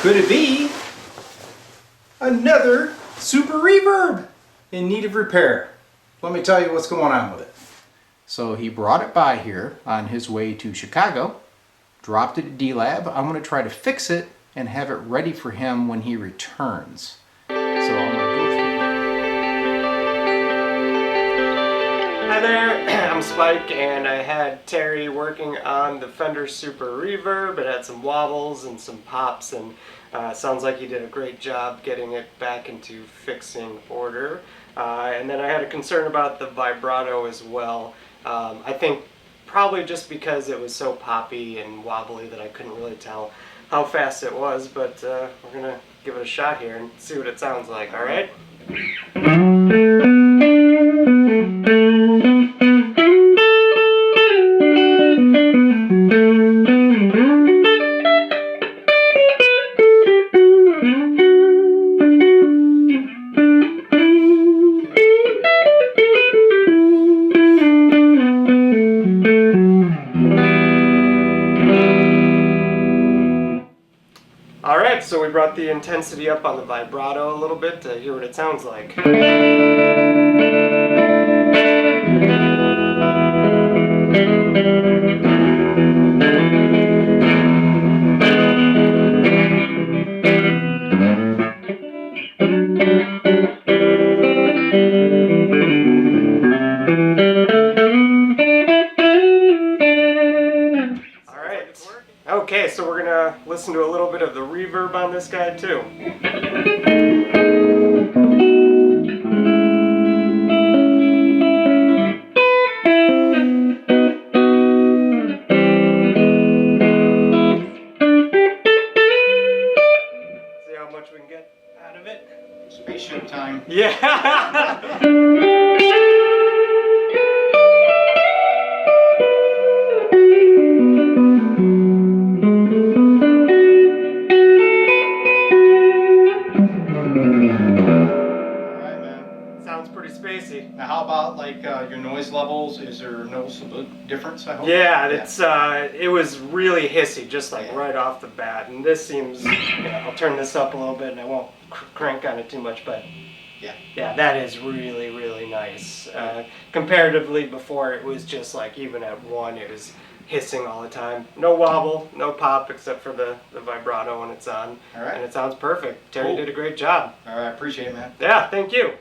Could it be another Super Reverb in need of repair? Let me tell you what's going on with it. So he brought it by here on his way to Chicago, dropped it at D-Lab. I'm going to try to fix it and have it ready for him when he returns. So I'm going to go through. Hi there, I'm Spike, and I had Terry working on the Fender Super Reverb. It had some wobbles and some pops, and sounds like he did a great job getting it back into fixing order. And then I had a concern about the vibrato as well. I think probably just because it was so poppy and wobbly that I couldn't really tell how fast it was, but we're gonna give it a shot here and see what it sounds like, alright? Alright, so we brought the intensity up on the vibrato a little bit to hear what it sounds like. Okay, so we're gonna listen to a little bit of the reverb on this guy too. See how much we can get out of it? Spaceship time. Yeah! Sounds pretty spacey. Now how about like your noise levels? Is there a noticeable difference, I hope? Yeah, it's it was really hissy, just like right off the bat. And this seems, I'll turn this up a little bit and I won't crank on it too much, but yeah, that is really, really nice. Comparatively before, it was just like, even at 1, it was hissing all the time. No wobble, no pop, except for the vibrato when it's on. All right. And it sounds perfect. Terry did a great job. All right, appreciate it, man. Yeah, thank you.